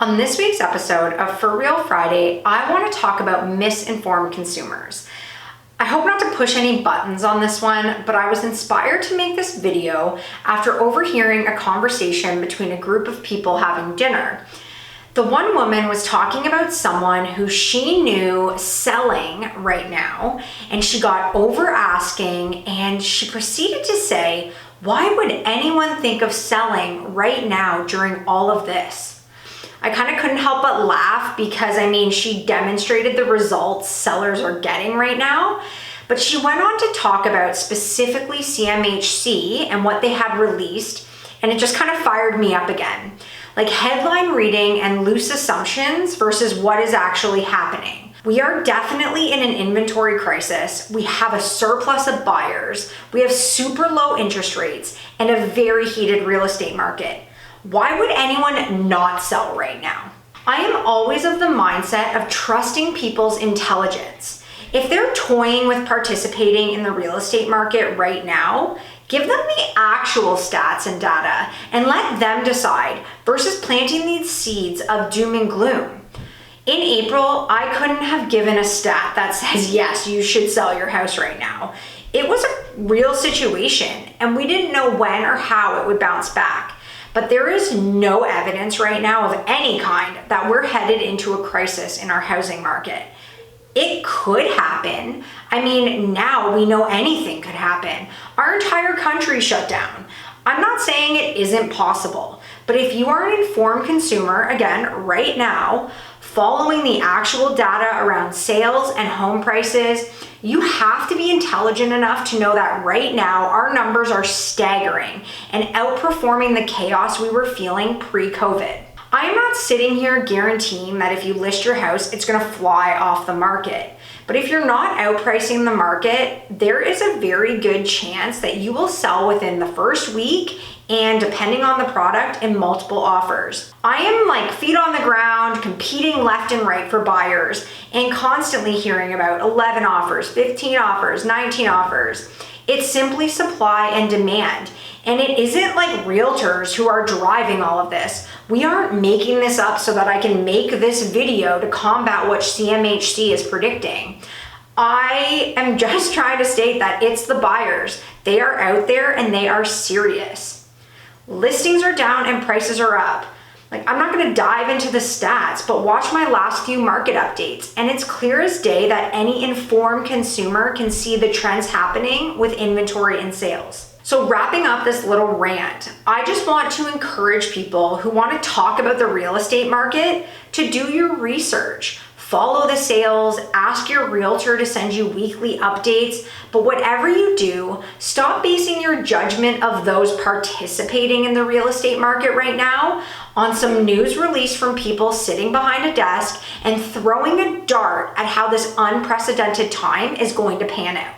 On this week's episode of For Real Friday, I want to talk about misinformed consumers. I hope not to push any buttons on this one, but I was inspired to make this video after overhearing a conversation between a group of people having dinner. The one woman was talking about someone who she knew selling right now, and she got over asking, and she proceeded to say, why would anyone think of selling right now during all of this? I kind of couldn't help but laugh because, she demonstrated the results sellers are getting right now, but she went on to talk about specifically CMHC and what they had released, and it just kind of fired me up again. Like headline reading and loose assumptions versus what is actually happening. We are definitely in an inventory crisis. We have a surplus of buyers. We have super low interest rates and a very heated real estate market. Why would anyone not sell right now? I am always of the mindset of trusting people's intelligence. If they're toying with participating in the real estate market right now, give them the actual stats and data and let them decide versus planting these seeds of doom and gloom. In April, I couldn't have given a stat that says, yes, you should sell your house right now. It was a real situation and we didn't know when or how it would bounce back. But there is no evidence right now of any kind that we're headed into a crisis in our housing market. It could happen. Now we know anything could happen. Our entire country shut down. I'm not saying it isn't possible, but if you are an informed consumer, again, right now, following the actual data around sales and home prices, you have to be intelligent enough to know that right now our numbers are staggering and outperforming the chaos we were feeling pre-COVID. I am not sitting here guaranteeing that if you list your house, it's gonna fly off the market. But if you're not outpricing the market, there is a very good chance that you will sell within the first week and depending on the product in multiple offers. I am like feet on the ground, competing left and right for buyers and constantly hearing about 11 offers, 15 offers, 19 offers. It's simply supply and demand. And it isn't like realtors who are driving all of this. We aren't making this up so that I can make this video to combat what CMHC is predicting. I am just trying to state that it's the buyers. They are out there and they are serious. Listings are down and prices are up. I'm not gonna dive into the stats, but watch my last few market updates, and it's clear as day that any informed consumer can see the trends happening with inventory and sales. So wrapping up this little rant, I just want to encourage people who want to talk about the real estate market to do your research. Follow the sales, ask your realtor to send you weekly updates, but whatever you do, stop basing your judgment of those participating in the real estate market right now on some news release from people sitting behind a desk and throwing a dart at how this unprecedented time is going to pan out.